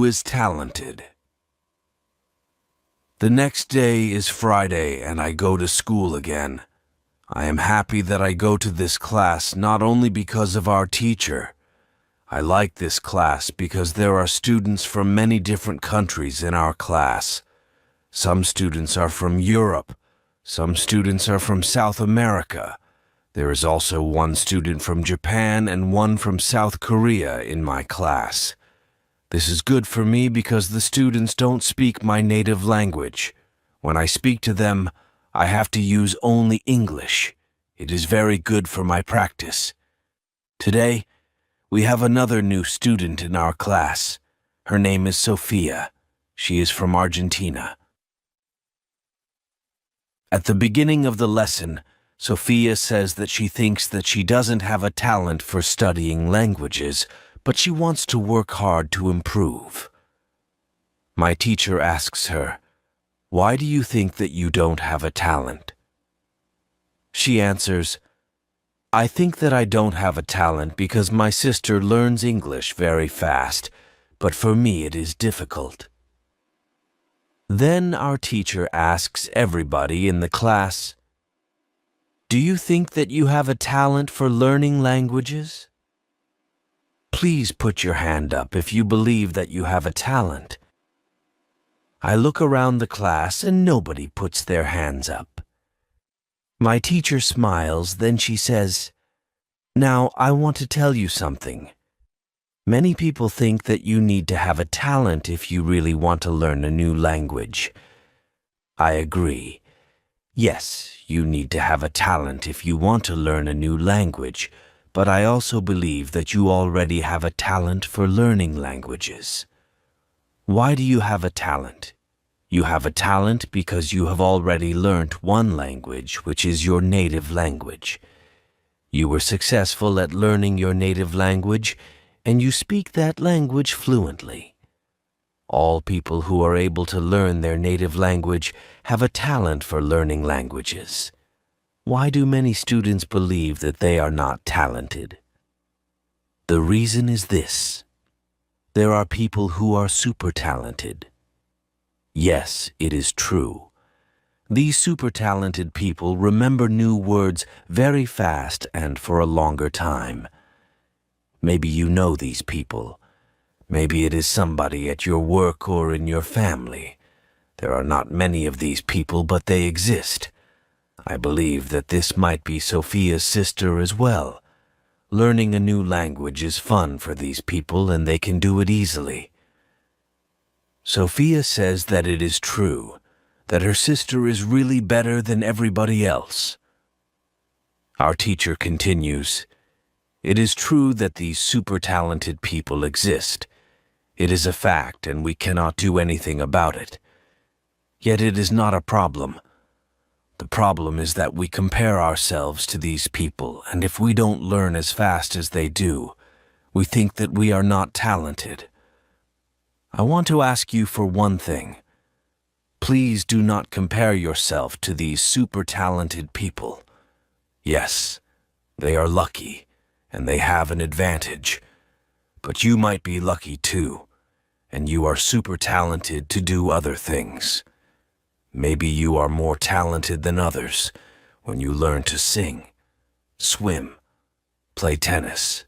who is talented. The next day is Friday and I go to school again. I am happy that I go to this class not only because of our teacher. I like this class because there are students from many different countries in our class. Some students are from Europe. Some students are from South America. There is also one student from Japan and one from South Korea in my class. This is good for me because the students don't speak my native language. When I speak to them, I have to use only English. It is very good for my practice. Today, we have another new student in our class. Her name is Sophia. She is from Argentina. At the beginning of the lesson, Sophia says that she thinks that she doesn't have a talent for studying languages, but she wants to work hard to improve. My teacher asks her, "Why do you think that you don't have a talent?" She answers, "I think that I don't have a talent because my sister learns English very fast, but for me it is difficult." Then our teacher asks everybody in the class, "Do you think that you have a talent for learning languages?" Please put your hand up if you believe that you have a talent. I look around the class and nobody puts their hands up. My teacher smiles, then she says, "Now I want to tell you something. Many people think that you need to have a talent if you really want to learn a new language. I agree. Yes, you need to have a talent if you want to learn a new language, but I also believe that you already have a talent for learning languages. Why do you have a talent? You have a talent because you have already learnt one language, which is your native language. You were successful at learning your native language, and you speak that language fluently. All people who are able to learn their native language have a talent for learning languages. Why do many students believe that they are not talented? The reason is this. There are people who are super talented. Yes, it is true. These super talented people remember new words very fast and for a longer time. Maybe you know these people. Maybe it is somebody at your work or in your family. There are not many of these people, but they exist. I believe that this might be Sophia's sister as well. Learning a new language is fun for these people and they can do it easily. Sophia says that it is true, that her sister is really better than everybody else. Our teacher continues, "It is true that these super talented people exist. It is a fact and we cannot do anything about it. Yet it is not a problem. The problem is that we compare ourselves to these people, and if we don't learn as fast as they do, we think that we are not talented. I want to ask you for one thing. Please do not compare yourself to these super talented people. Yes, they are lucky, and they have an advantage. But you might be lucky too, and you are super talented to do other things. Maybe you are more talented than others when you learn to sing, swim, play tennis,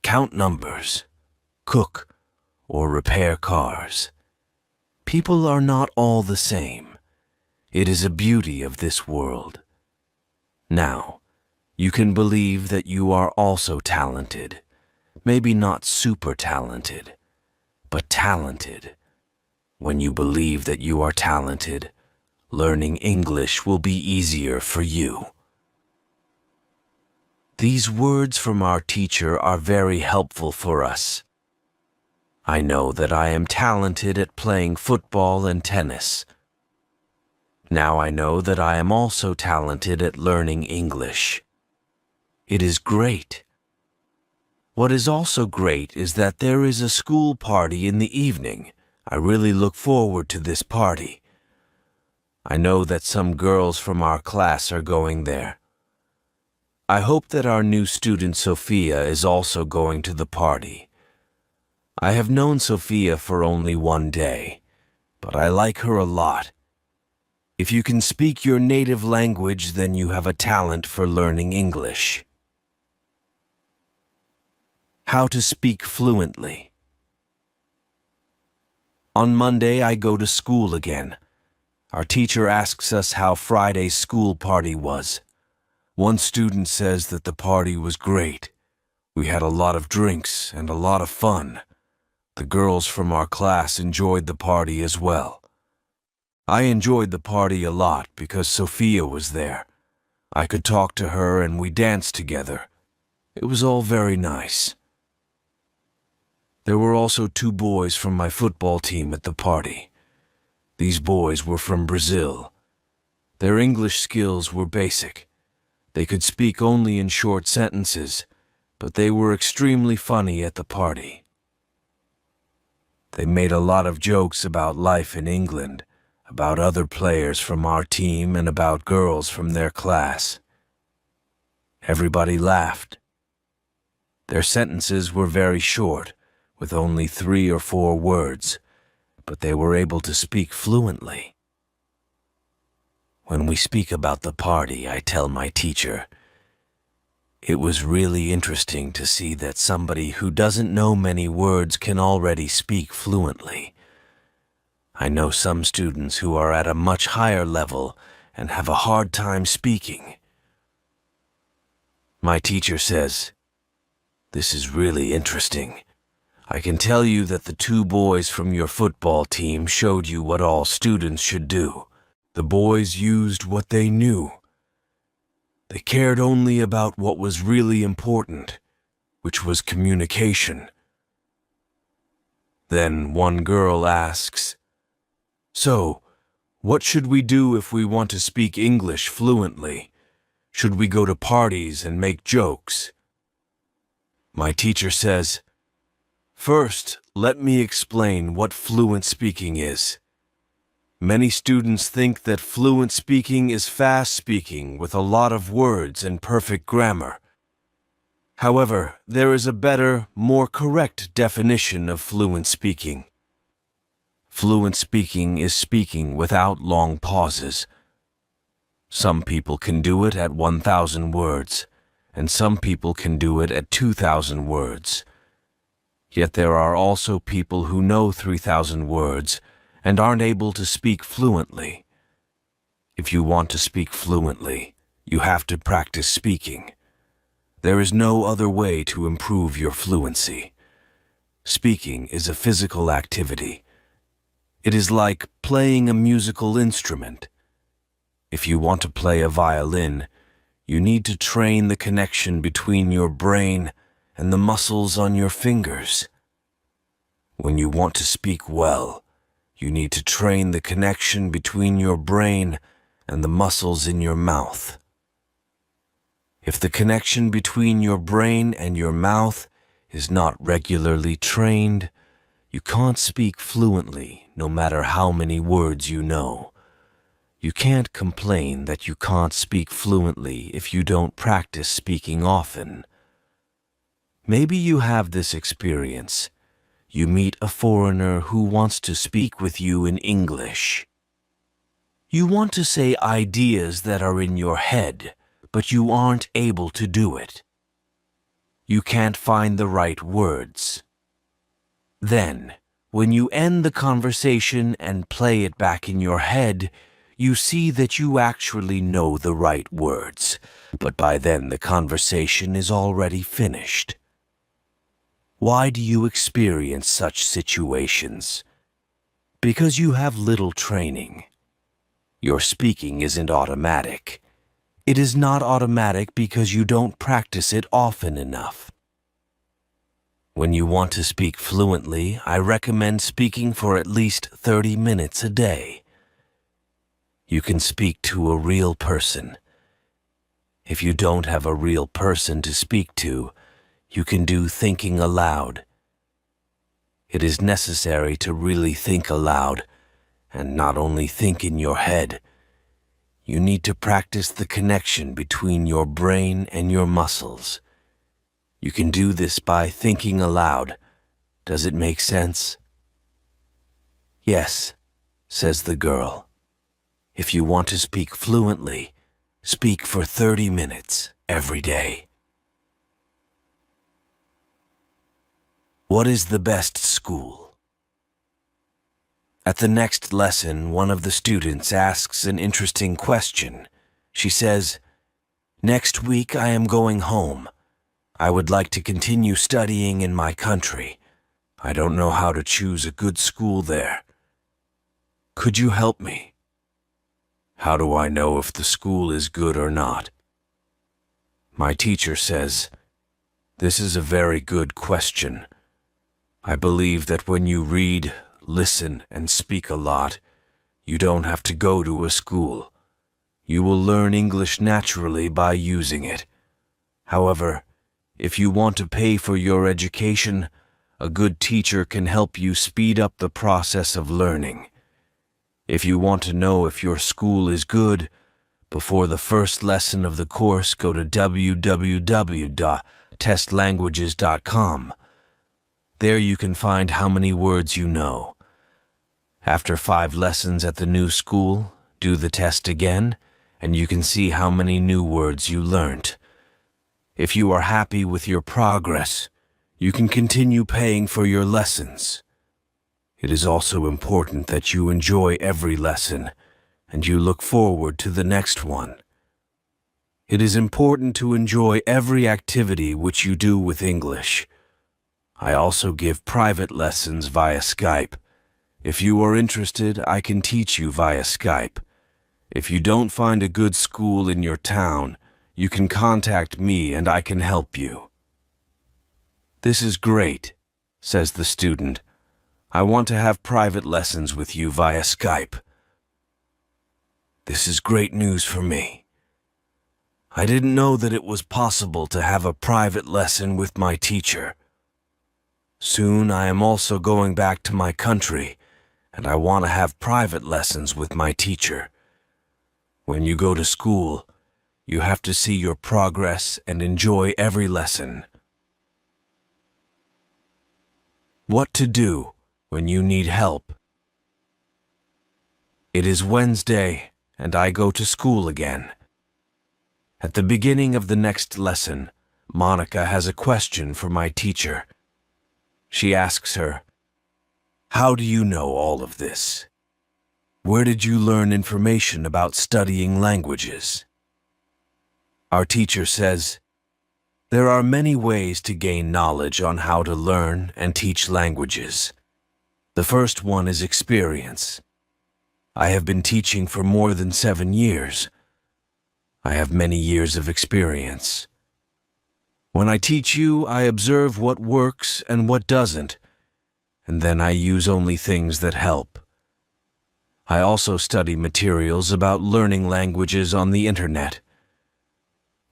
count numbers, cook, or repair cars. People are not all the same. It is a beauty of this world. Now, you can believe that you are also talented. Maybe not super talented, but talented. When you believe that you are talented, learning English will be easier for you." These words from our teacher are very helpful for us. I know that I am talented at playing football and tennis. Now I know that I am also talented at learning English. It is great. What is also great is that there is a school party in the evening. I really look forward to this party. I know that some girls from our class are going there. I hope that our new student Sophia is also going to the party. I have known Sophia for only one day, but I like her a lot. If you can speak your native language, then you have a talent for learning English. How to speak fluently. On Monday, I go to school again. Our teacher asks us how Friday's school party was. One student says that the party was great. We had a lot of drinks and a lot of fun. The girls from our class enjoyed the party as well. I enjoyed the party a lot because Sophia was there. I could talk to her and we danced together. It was all very nice. There were also 2 boys from my football team at the party. These boys were from Brazil. Their English skills were basic. They could speak only in short sentences, but they were extremely funny at the party. They made a lot of jokes about life in England, about other players from our team, and about girls from their class. Everybody laughed. Their sentences were very short, with only 3 or 4 words, but they were able to speak fluently. When we speak about the party, I tell my teacher, "It was really interesting to see that somebody who doesn't know many words can already speak fluently. I know some students who are at a much higher level and have a hard time speaking." My teacher says, "This is really interesting. I can tell you that the 2 boys from your football team showed you what all students should do. The boys used what they knew. They cared only about what was really important, which was communication." Then one girl asks, "So, what should we do if we want to speak English fluently? Should we go to parties and make jokes?" My teacher says, "First, let me explain what fluent speaking is. Many students think that fluent speaking is fast speaking with a lot of words and perfect grammar. However, there is a better, more correct definition of fluent speaking. Fluent speaking is speaking without long pauses. Some people can do it at 1,000 words, and some people can do it at 2,000 words. Yet there are also people who know 3,000 words and aren't able to speak fluently. If you want to speak fluently, you have to practice speaking. There is no other way to improve your fluency. Speaking is a physical activity. It is like playing a musical instrument. If you want to play a violin, you need to train the connection between your brain and the muscles on your fingers. When you want to speak well, you need to train the connection between your brain and the muscles in your mouth. If the connection between your brain and your mouth is not regularly trained, you can't speak fluently no matter how many words you know. You can't complain that you can't speak fluently if you don't practice speaking often. Maybe you have this experience. You meet a foreigner who wants to speak with you in English. You want to say ideas that are in your head, but you aren't able to do it. You can't find the right words. Then, when you end the conversation and play it back in your head, you see that you actually know the right words, but by then the conversation is already finished. Why do you experience such situations? Because you have little training. Your speaking isn't automatic. It is not automatic because you don't practice it often enough. When you want to speak fluently, I recommend speaking for at least 30 minutes a day. You can speak to a real person. If you don't have a real person to speak to, you can do thinking aloud. It is necessary to really think aloud, and not only think in your head. You need to practice the connection between your brain and your muscles. You can do this by thinking aloud, Does it make sense? Yes, says the girl. If you want to speak fluently, speak for 30 minutes every day. What is the best school? At the next lesson, one of the students asks an interesting question. She says, "Next week I am going home. I would like to continue studying in my country. I don't know how to choose a good school there. Could you help me?" How do I know if the school is good or not? My teacher says, "This is a very good question. I believe that when you read, listen, and speak a lot, you don't have to go to a school. You will learn English naturally by using it. However, if you want to pay for your education, a good teacher can help you speed up the process of learning. If you want to know if your school is good, before the first lesson of the course, go to www.testlanguages.com. There you can find how many words you know. After 5 lessons at the new school, do the test again, and you can see how many new words you learnt. If you are happy with your progress, you can continue paying for your lessons. It is also important that you enjoy every lesson, and you look forward to the next one. It is important to enjoy every activity which you do with English. I also give private lessons via Skype. If you are interested, I can teach you via Skype. If you don't find a good school in your town, you can contact me and I can help you." "This is great," says the student. "I want to have private lessons with you via Skype." This is great news for me. I didn't know that it was possible to have a private lesson with my teacher. Soon I am also going back to my country, and I want to have private lessons with my teacher. When you go to school, you have to see your progress and enjoy every lesson. What to do when you need help? It is Wednesday, and I go to school again. At the beginning of the next lesson, Monica has a question for my teacher. She asks her, "How do you know all of this? Where did you learn information about studying languages?" Our teacher says, "There are many ways to gain knowledge on how to learn and teach languages. The first one is experience. I have been teaching for more than 7 years. I have many years of experience. When I teach you, I observe what works and what doesn't, and then I use only things that help. I also study materials about learning languages on the internet.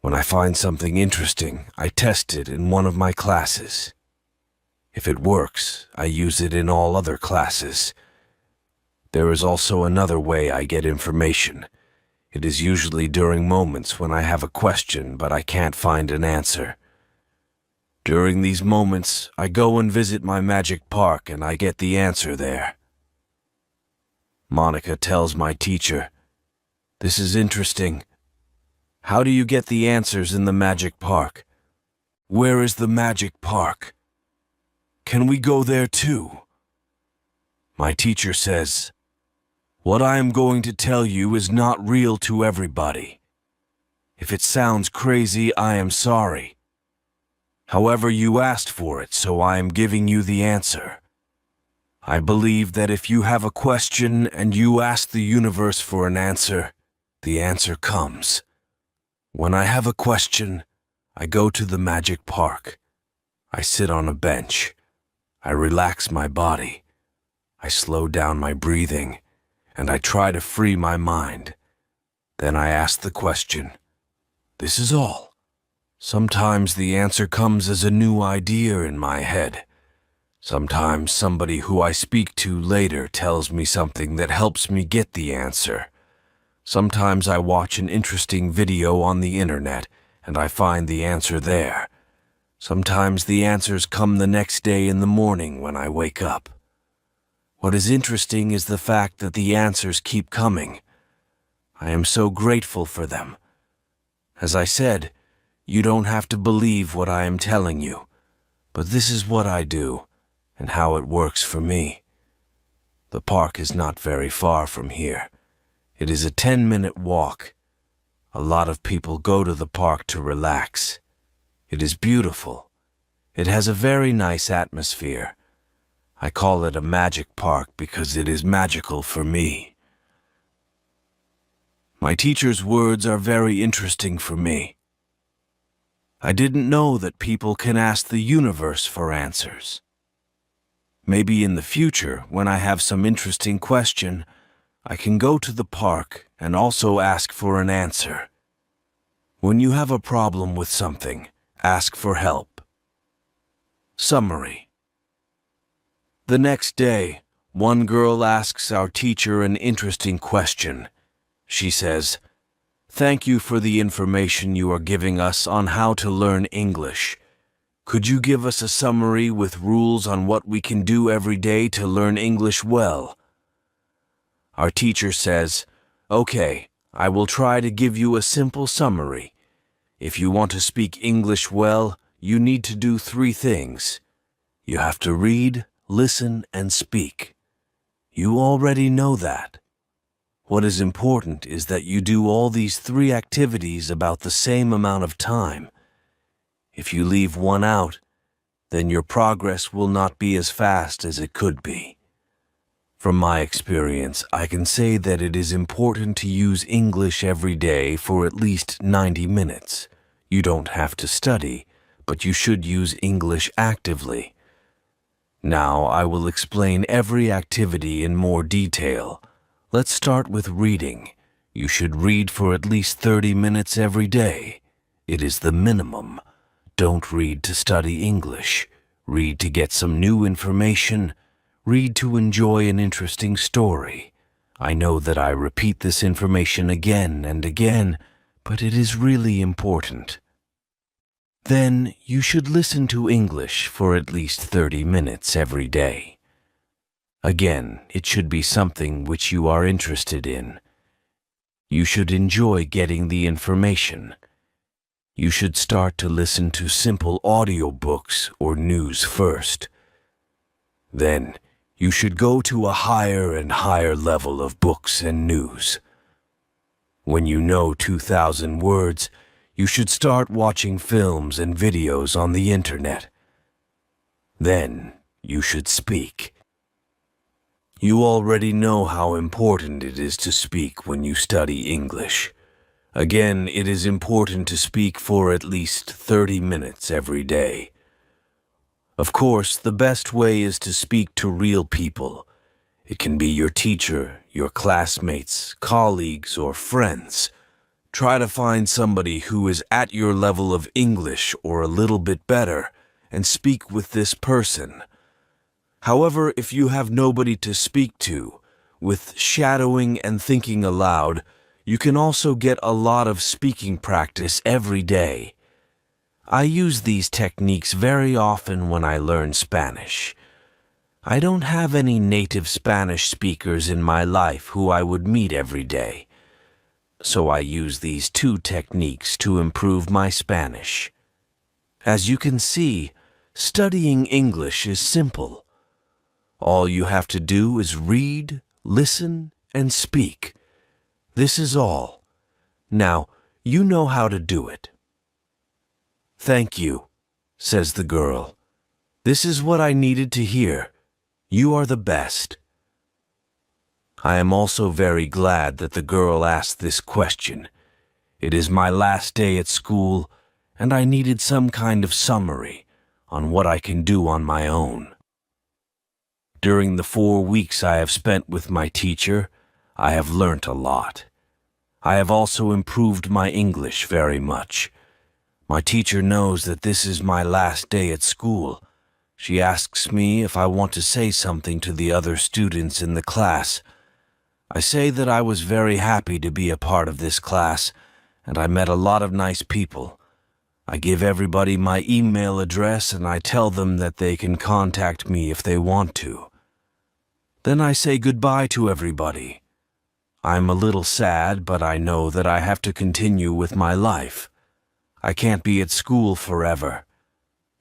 When I find something interesting, I test it in one of my classes. If it works, I use it in all other classes. There is also another way I get information. It is usually during moments when I have a question but I can't find an answer. During these moments, I go and visit my magic park and I get the answer there." Monica tells my teacher, "This is interesting. How do you get the answers in the magic park? Where is the magic park? Can we go there too?" My teacher says, "What I am going to tell you is not real to everybody. If it sounds crazy, I am sorry. However, you asked for it, so I am giving you the answer. I believe that if you have a question and you ask the universe for an answer, the answer comes. When I have a question, I go to the magic park. I sit on a bench. I relax my body. I slow down my breathing, and I try to free my mind. Then I ask the question. This is all. Sometimes the answer comes as a new idea in my head. Sometimes somebody who I speak to later tells me something that helps me get the answer. Sometimes I watch an interesting video on the internet and I find the answer there. Sometimes the answers come the next day in the morning when I wake up. What is interesting is the fact that the answers keep coming. I am so grateful for them. As I said, you don't have to believe what I am telling you, but this is what I do and how it works for me. The park is not very far from here. It is a 10-minute walk. A lot of people go to the park to relax. It is beautiful. It has a very nice atmosphere. I call it a magic park because it is magical for me. My teacher's words are very interesting for me. I didn't know that people can ask the universe for answers. Maybe in the future, when I have some interesting question, I can go to the park and also ask for an answer. When you have a problem with something, ask for help. Summary. The next day, one girl asks our teacher an interesting question. She says, "Thank you for the information you are giving us on how to learn English. Could you give us a summary with rules on what we can do every day to learn English well?" Our teacher says, "Okay, I will try to give you a simple summary. If you want to speak English well, you need to do 3 things. You have to read, listen, and speak. You already know that. What is important is that you do all these 3 activities about the same amount of time. If you leave one out, then your progress will not be as fast as it could be." From my experience, I can say that it is important to use English every day for at least 90 minutes. You don't have to study, but you should use English actively. Now I will explain every activity in more detail. Let's start with reading. You should read for at least 30 minutes every day. It is the minimum. Don't read to study English. Read to get some new information. Read to enjoy an interesting story. I know that I repeat this information again and again, but it is really important. Then you should listen to English for at least 30 minutes every day. Again, it should be something which you are interested in. You should enjoy getting the information. You should start to listen to simple audiobooks or news first. Then, you should go to a higher and higher level of books and news. When you know 2,000 words, you should start watching films and videos on the internet. Then, you should speak. You already know how important it is to speak when you study English. Again, it is important to speak for at least 30 minutes every day. Of course, the best way is to speak to real people. It can be your teacher, your classmates, colleagues, or friends. Try to find somebody who is at your level of English or a little bit better, and speak with this person. However, if you have nobody to speak to, with shadowing and thinking aloud, you can also get a lot of speaking practice every day. I use these techniques very often when I learn Spanish. I don't have any native Spanish speakers in my life who I would meet every day, so I use these 2 techniques to improve my Spanish. As you can see, studying English is simple. All you have to do is read, listen, and speak. This is all. Now, you know how to do it. "Thank you," says the girl. "This is what I needed to hear. You are the best." I am also very glad that the girl asked this question. It is my last day at school, and I needed some kind of summary on what I can do on my own. During the 4 weeks I have spent with my teacher, I have learnt a lot. I have also improved my English very much. My teacher knows that this is my last day at school. She asks me if I want to say something to the other students in the class. I say that I was very happy to be a part of this class, and I met a lot of nice people. I give everybody my email address and I tell them that they can contact me if they want to. Then I say goodbye to everybody. I'm a little sad, but I know that I have to continue with my life. I can't be at school forever.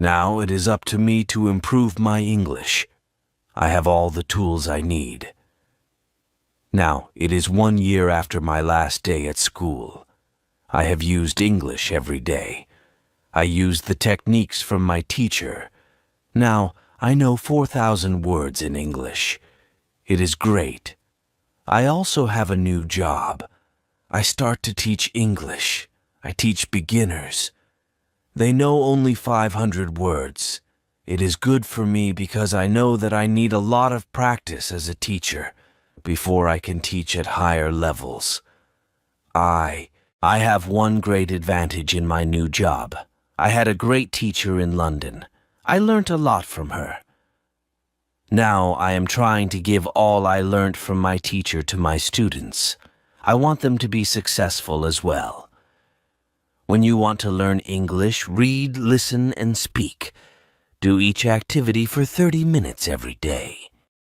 Now it is up to me to improve my English. I have all the tools I need. Now, it is 1 year after my last day at school. I have used English every day. I used the techniques from my teacher. Now, I know 4,000 words in English. It is great. I also have a new job. I start to teach English. I teach beginners. They know only 500 words. It is good for me because I know that I need a lot of practice as a teacher before I can teach at higher levels. I have one great advantage in my new job. I had a great teacher in London. I learnt a lot from her. Now I am trying to give all I learnt from my teacher to my students. I want them to be successful as well. When you want to learn English, read, listen, and speak. Do each activity for 30 minutes every day.